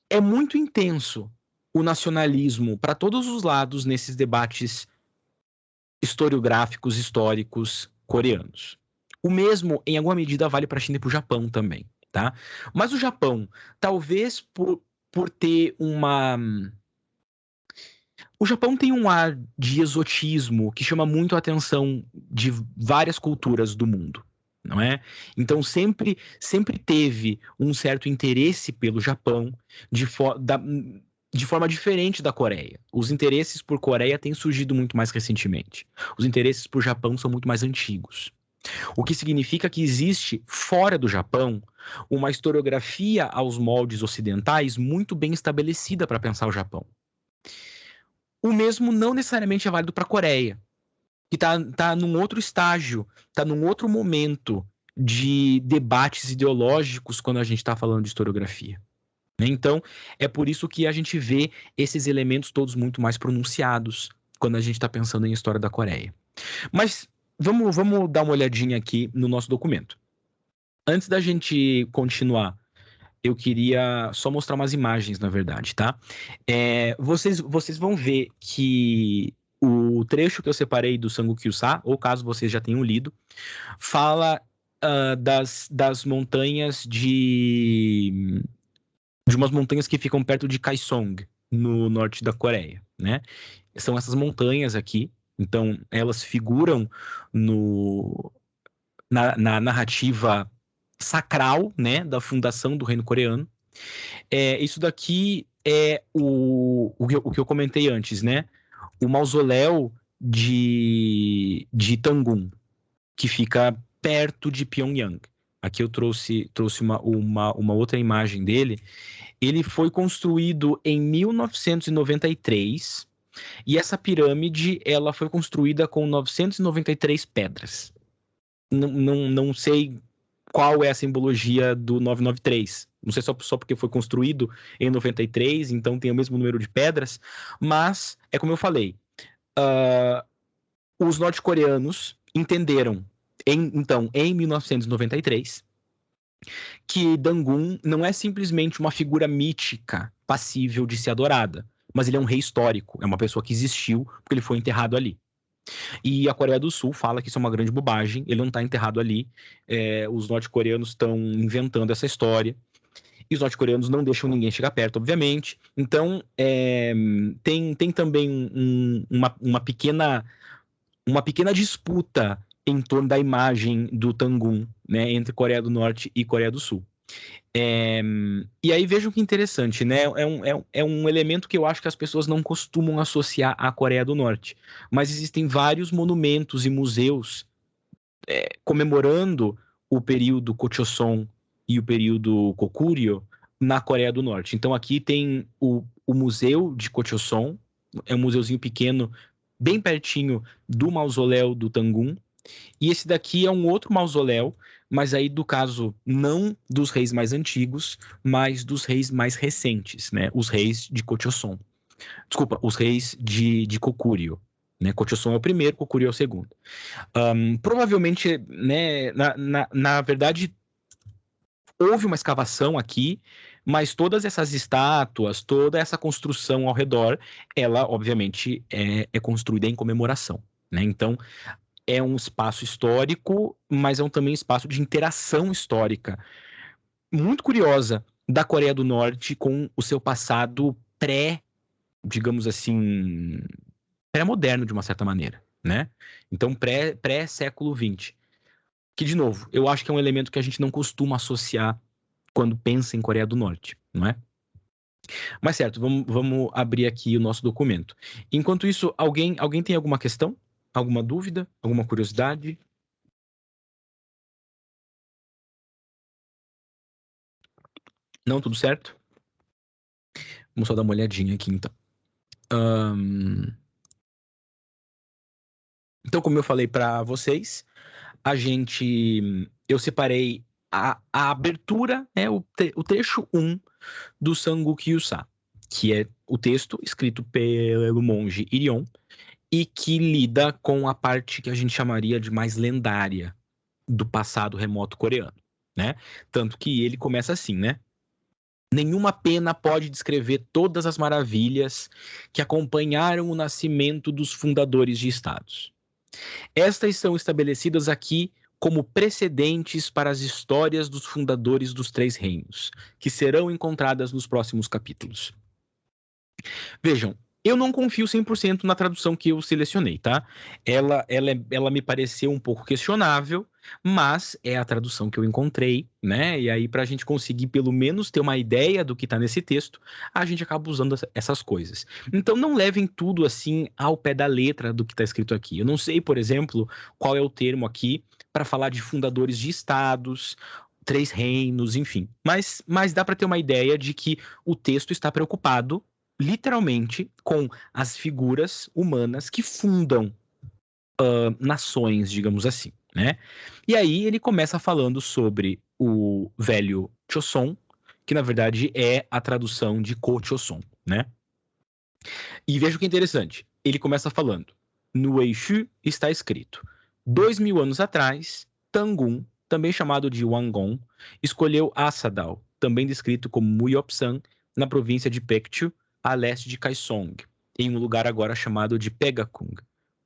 é muito intenso o nacionalismo para todos os lados nesses debates historiográficos, históricos coreanos. O mesmo, em alguma medida, vale para a China e para o Japão também, tá? Mas o Japão, talvez por ter uma... O Japão tem um ar de exotismo que chama muito a atenção de várias culturas do mundo, não é? Então sempre teve um certo interesse pelo Japão de forma diferente da Coreia. Os interesses por Coreia têm surgido muito mais recentemente. Os interesses por Japão são muito mais antigos. O que significa que existe, fora do Japão, uma historiografia aos moldes ocidentais muito bem estabelecida para pensar o Japão. O mesmo não necessariamente é válido para a Coreia, que está num outro estágio, está num outro momento de debates ideológicos quando a gente está falando de historiografia. Então, é por isso que a gente vê esses elementos todos muito mais pronunciados quando a gente está pensando em história da Coreia. Mas vamos dar uma olhadinha aqui no nosso documento. Antes da gente continuar, eu queria só mostrar umas imagens, na verdade, tá? Vocês vão ver que o trecho que eu separei do Samguk-yusa, ou caso vocês já tenham lido, fala das montanhas de umas montanhas que ficam perto de Kaesong, no norte da Coreia, né? São essas montanhas aqui, então elas figuram na narrativa sacral, né, da fundação do reino coreano. Isso daqui é o que eu comentei antes, né? O mausoléu de Tangun, que fica perto de Pyongyang. Aqui eu trouxe uma outra imagem dele. Ele foi construído em 1993 e essa pirâmide ela foi construída com 993 pedras. Não sei qual é a simbologia do 993. Não sei só porque foi construído em 93, então tem o mesmo número de pedras, mas é como eu falei, os norte-coreanos entenderam então, em 1993, que Dangun não é simplesmente uma figura mítica passível de ser adorada, mas ele é um rei histórico, é uma pessoa que existiu porque ele foi enterrado ali. E a Coreia do Sul fala que isso é uma grande bobagem, ele não está enterrado ali, os norte-coreanos estão inventando essa história, e os norte-coreanos não deixam ninguém chegar perto, obviamente. Então, tem também uma pequena disputa em torno da imagem do Tangun, né, entre Coreia do Norte e Coreia do Sul. E aí vejam que interessante, né? É um elemento que eu acho que as pessoas não costumam associar à Coreia do Norte. Mas existem vários monumentos e museus comemorando o período Gochoson e o período Goguryeo na Coreia do Norte. Então aqui tem o Museu de Gochoson, é um museuzinho pequeno, bem pertinho do mausoléu do Tangun. E esse daqui é um outro mausoléu, mas aí do caso não dos reis mais antigos, mas dos reis mais recentes, né? Os reis de Gochoson. Desculpa, os reis de Goguryeo. Né? Gochoson é o primeiro, Goguryeo é o segundo. Provavelmente, né, na verdade, houve uma escavação aqui, mas todas essas estátuas, toda essa construção ao redor, ela, obviamente, é construída em comemoração, né? Então, é um espaço histórico, mas é também um espaço de interação histórica muito curiosa da Coreia do Norte com o seu passado digamos assim, pré-moderno de uma certa maneira, né? Então, pré-século XX. Que, de novo, eu acho que é um elemento que a gente não costuma associar quando pensa em Coreia do Norte, não é? Mas certo, vamos abrir aqui o nosso documento. Enquanto isso, alguém tem alguma questão? Alguma dúvida? Alguma curiosidade? Não, tudo certo? Vamos só dar uma olhadinha aqui, então. Então, como eu falei para vocês, eu separei a abertura, né, o trecho 1 do Sanguk Yusa, que é o texto escrito pelo monge Irion e que lida com a parte que a gente chamaria de mais lendária do passado remoto coreano, né? Tanto que ele começa assim, né? Nenhuma pena pode descrever todas as maravilhas que acompanharam o nascimento dos fundadores de estados. Estas são estabelecidas aqui como precedentes para as histórias dos fundadores dos três reinos, que serão encontradas nos próximos capítulos. Vejam, eu não confio 100% na tradução que eu selecionei, tá? Ela me pareceu um pouco questionável, mas é a tradução que eu encontrei, né? E aí, para a gente conseguir pelo menos ter uma ideia do que está nesse texto, a gente acaba usando essas coisas. Então, não levem tudo assim ao pé da letra do que está escrito aqui. Eu não sei, por exemplo, qual é o termo aqui para falar de fundadores de estados, três reinos, enfim. Mas dá para ter uma ideia de que o texto está preocupado literalmente com as figuras humanas que fundam nações, digamos assim, né? E aí ele começa falando sobre o velho Choson, que na verdade é a tradução de Ko-Choson, né? E veja o que é interessante. Ele começa falando, no Eishu está escrito, 2000 anos atrás, Tangun, também chamado de Wangon, escolheu Asadao, também descrito como Muyopsan, na província de Paektu, a leste de Kaesong, em um lugar agora chamado de Pegakung,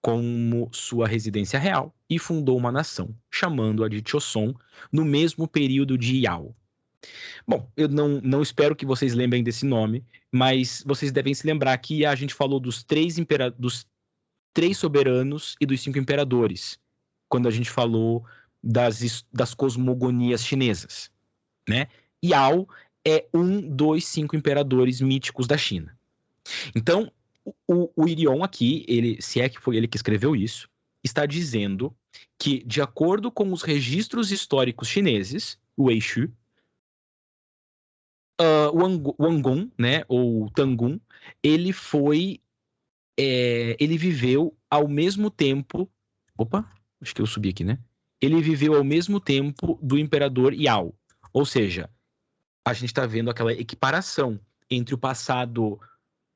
como sua residência real, e fundou uma nação, chamando-a de Choson, no mesmo período de Yao. Bom, eu não espero que vocês lembrem desse nome, mas vocês devem se lembrar que a gente falou dos dos três soberanos e dos 5 imperadores, quando a gente falou das cosmogonias chinesas, né? Yao é um dos 5 imperadores míticos da China. Então, o Irion aqui, se é que foi ele que escreveu isso, está dizendo que, de acordo com os registros históricos chineses, o Eishu, o Wangon, né, ou Tangun, ele ele viveu ao mesmo tempo, opa, acho que eu subi aqui, né? Ele viveu ao mesmo tempo do imperador Yao, ou seja, a gente está vendo aquela equiparação entre o passado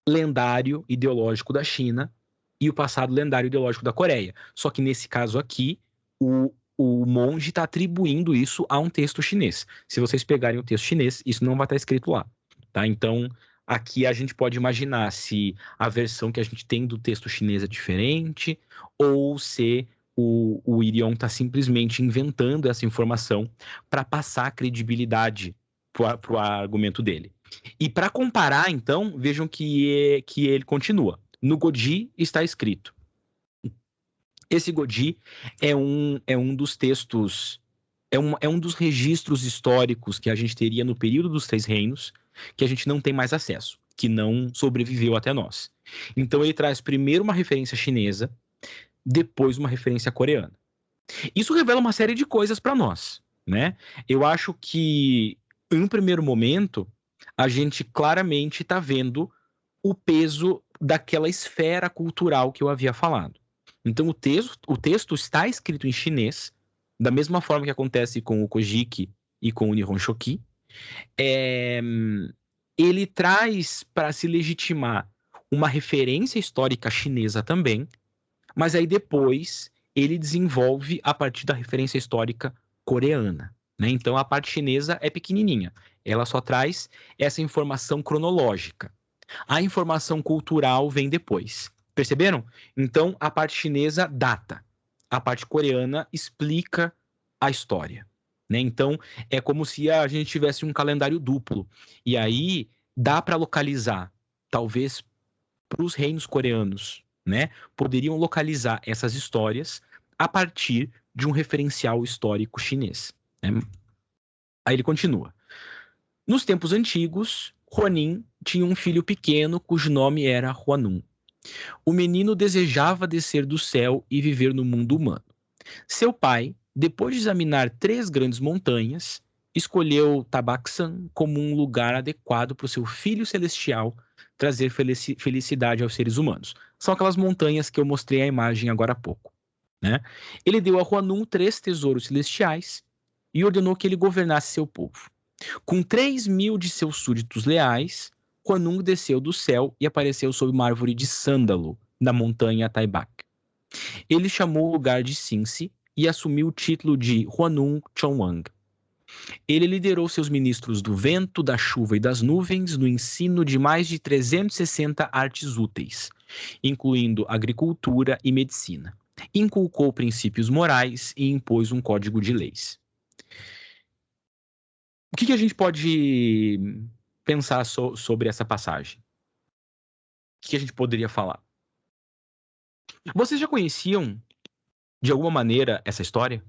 lendário ideológico da China e o passado lendário ideológico da Coreia. Só que nesse caso aqui, o monge está atribuindo isso a um texto chinês. Se vocês pegarem o texto chinês, isso não vai estar escrito lá, tá? Então, aqui a gente pode imaginar se a versão que a gente tem do texto chinês é diferente ou se o Irion está simplesmente inventando essa informação para passar credibilidade para o argumento dele. E para comparar, então, vejam que ele continua. No Goji está escrito. Esse Goji é um dos textos, é um dos registros históricos que a gente teria no período dos Três Reinos, que a gente não tem mais acesso, que não sobreviveu até nós. Então ele traz primeiro uma referência chinesa, depois uma referência coreana. Isso revela uma série de coisas para nós, né? Eu acho que, em um primeiro momento, a gente claramente está vendo o peso daquela esfera cultural que eu havia falado. Então, o texto está escrito em chinês, da mesma forma que acontece com o Kojiki e com o Nihon Shoki. Ele traz para se legitimar uma referência histórica chinesa também, mas aí depois ele desenvolve a partir da referência histórica coreana, né? Então, a parte chinesa é pequenininha. Ela só traz essa informação cronológica. A informação cultural vem depois. Perceberam? Então, a parte chinesa data. A parte coreana explica a história, né? Então, é como se a gente tivesse um calendário duplo. E aí, dá para localizar, talvez, para os reinos coreanos, né? Poderiam localizar essas histórias a partir de um referencial histórico chinês, né? Aí ele continua. Nos tempos antigos, Huanin tinha um filho pequeno cujo nome era Huanun. O menino desejava descer do céu e viver no mundo humano. Seu pai, depois de examinar 3 grandes montanhas, escolheu Tabaxan como um lugar adequado para o seu filho celestial trazer felicidade aos seres humanos. São aquelas montanhas que eu mostrei a imagem agora há pouco, né? Ele deu a Huanun 3 tesouros celestiais e ordenou que ele governasse seu povo. Com 3.000 de seus súditos leais, Huanun desceu do céu e apareceu sob uma árvore de sândalo na montanha Taibak. Ele chamou o lugar de Cinci e assumiu o título de Huanun Chonwang. Ele liderou seus ministros do vento, da chuva e das nuvens no ensino de mais de 360 artes úteis, incluindo agricultura e medicina. Inculcou princípios morais e impôs um código de leis. O que a gente pode pensar sobre essa passagem? O que a gente poderia falar? Vocês já conheciam, de alguma maneira, essa história?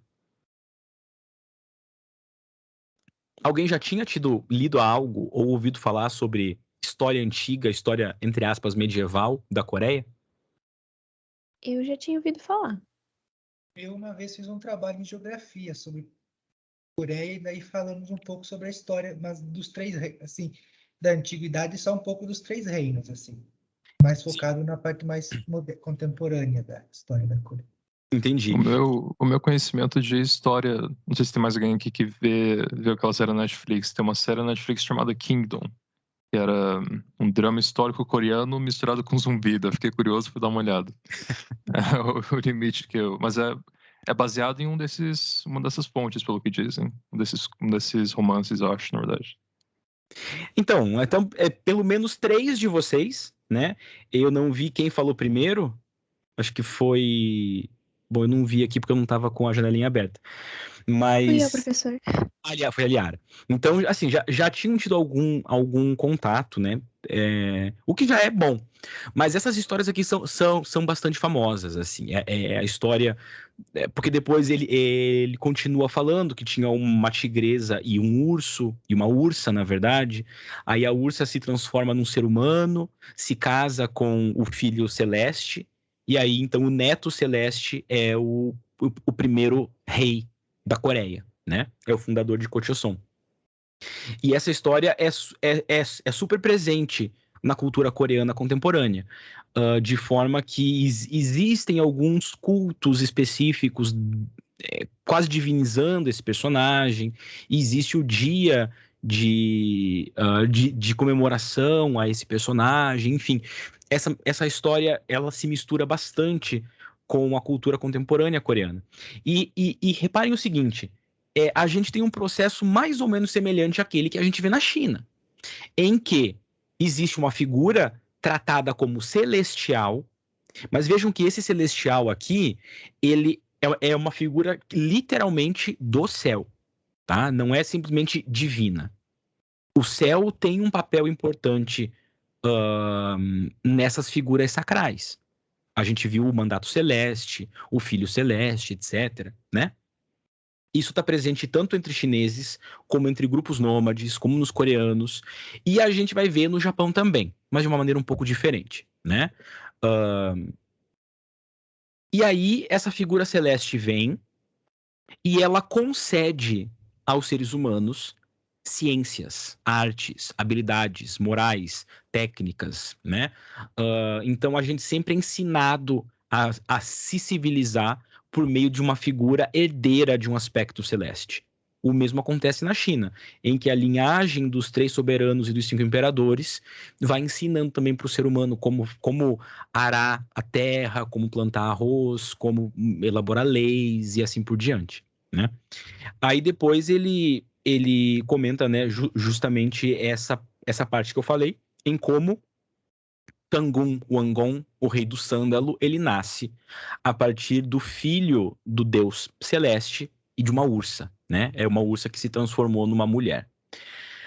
Alguém já tinha lido algo ou ouvido falar sobre história antiga, história, entre aspas, medieval da Coreia? Eu já tinha ouvido falar. Eu uma vez fiz um trabalho em geografia sobre Coreia e daí falamos um pouco sobre a história, mas dos 3, assim, da antiguidade, só um pouco dos 3 reinos, assim, mais focado na parte mais contemporânea da história da Coreia. Entendi. O meu conhecimento de história, não sei se tem mais alguém aqui que vê aquela série na Netflix. Tem uma série na Netflix chamada Kingdom, que era um drama histórico coreano misturado com zumbi. Eu fiquei curioso, fui dar uma olhada. O limite que eu... Mas é baseado em uma dessas fontes, pelo que dizem. Um desses romances, eu acho, na verdade. Então, pelo menos 3 de vocês, né? Eu não vi quem falou primeiro. Acho que foi... Bom, eu não vi aqui porque eu não estava com a janelinha aberta. Mas... Fui eu, professor. Foi a Liara. Então, assim, já tinham tido algum contato, né? O que já é bom. Mas essas histórias aqui são bastante famosas, assim. A história... porque depois ele continua falando que tinha uma tigresa e um urso, e uma ursa, na verdade. Aí a ursa se transforma num ser humano, se casa com o filho celeste, e aí, então, o neto celeste é o primeiro rei da Coreia, né? É o fundador de Choson. E essa história é super presente na cultura coreana contemporânea, de forma que existem alguns cultos específicos quase divinizando esse personagem. Existe o dia de comemoração a esse personagem, enfim. Essa história, ela se mistura bastante com a cultura contemporânea coreana. E reparem o seguinte, a gente tem um processo mais ou menos semelhante àquele que a gente vê na China, em que existe uma figura tratada como celestial, mas vejam que esse celestial aqui, ele é uma figura literalmente do céu, tá? Não é simplesmente divina. O céu tem um papel importante nessas figuras sacrais. A gente viu o mandato celeste, o filho celeste, etc., né? Isso está presente tanto entre chineses, como entre grupos nômades, como nos coreanos, e a gente vai ver no Japão também, mas de uma maneira um pouco diferente, né? E aí, essa figura celeste vem e ela concede aos seres humanos ciências, artes, habilidades, morais, técnicas, né? Então, a gente sempre é ensinado a se civilizar por meio de uma figura herdeira de um aspecto celeste. O mesmo acontece na China, em que a linhagem dos 3 soberanos e dos 5 imperadores vai ensinando também para o ser humano como arar a terra, como plantar arroz, como elaborar leis e assim por diante, né? Aí depois ele comenta, né, justamente essa parte que eu falei, em como Tangun Wangon, o rei do sândalo, ele nasce a partir do filho do deus celeste e de uma ursa, né? É uma ursa que se transformou numa mulher.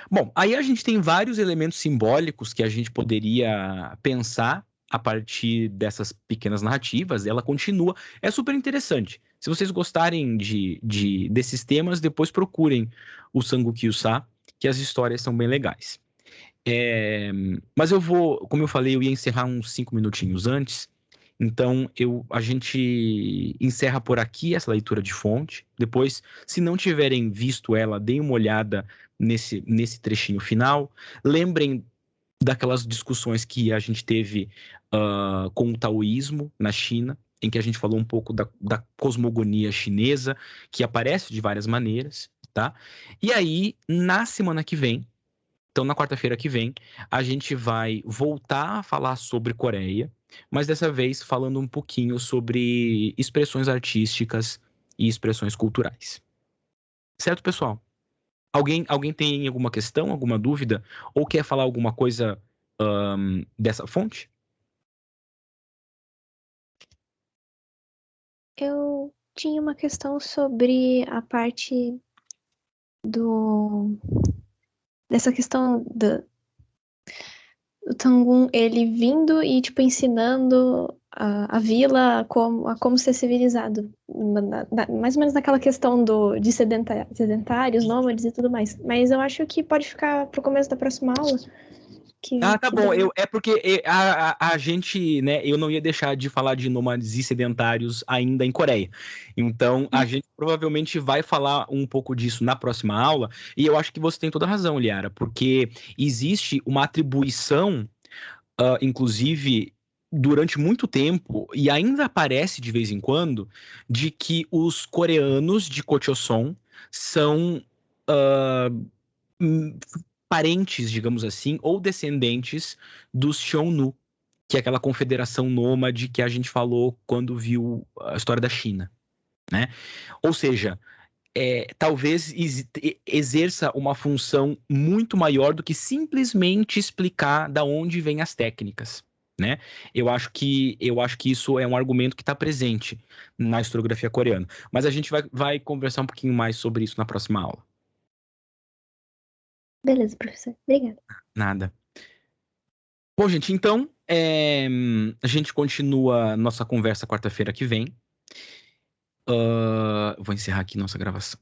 Bom, aí a gente tem vários elementos simbólicos que a gente poderia pensar a partir dessas pequenas narrativas. Ela continua, é super interessante. Se vocês gostarem desses temas, depois procurem o Sangokyou-sa, que as histórias são bem legais. Mas eu vou, como eu falei, eu ia encerrar uns 5 minutinhos antes. Então, a gente encerra por aqui essa leitura de fonte. Depois, se não tiverem visto ela, deem uma olhada nesse trechinho final. Lembrem daquelas discussões que a gente teve com o taoísmo na China, em que a gente falou um pouco da cosmogonia chinesa, que aparece de várias maneiras, tá? E aí, na semana que vem, então na quarta-feira que vem, a gente vai voltar a falar sobre Coreia, mas dessa vez falando um pouquinho sobre expressões artísticas e expressões culturais. Certo, pessoal? Alguém tem alguma questão, alguma dúvida? Ou quer falar alguma coisa dessa fonte? Eu tinha uma questão sobre a parte dessa questão o Tangun, ele vindo e, tipo, ensinando a vila a como ser civilizado. Mais ou menos naquela questão de sedentários, nômades e tudo mais. Mas eu acho que pode ficar pro começo da próxima aula. Tá bom. É porque a gente, né, eu não ia deixar de falar de nômades e sedentários ainda em Coreia. Então, a gente provavelmente vai falar um pouco disso na próxima aula. E eu acho que você tem toda a razão, Liara, porque existe uma atribuição, inclusive, durante muito tempo, e ainda aparece de vez em quando, de que os coreanos de Choson são parentes, digamos assim, ou descendentes dos Xiongnu, que é aquela confederação nômade que a gente falou quando viu a história da China, né? Ou seja, talvez exerça uma função muito maior do que simplesmente explicar da onde vêm as técnicas, né? Eu acho que isso é um argumento que está presente na historiografia coreana. Mas a gente vai conversar um pouquinho mais sobre isso na próxima aula. Beleza, professor. Obrigada. Nada. Bom, gente, então a gente continua nossa conversa quarta-feira que vem. Vou encerrar aqui nossa gravação.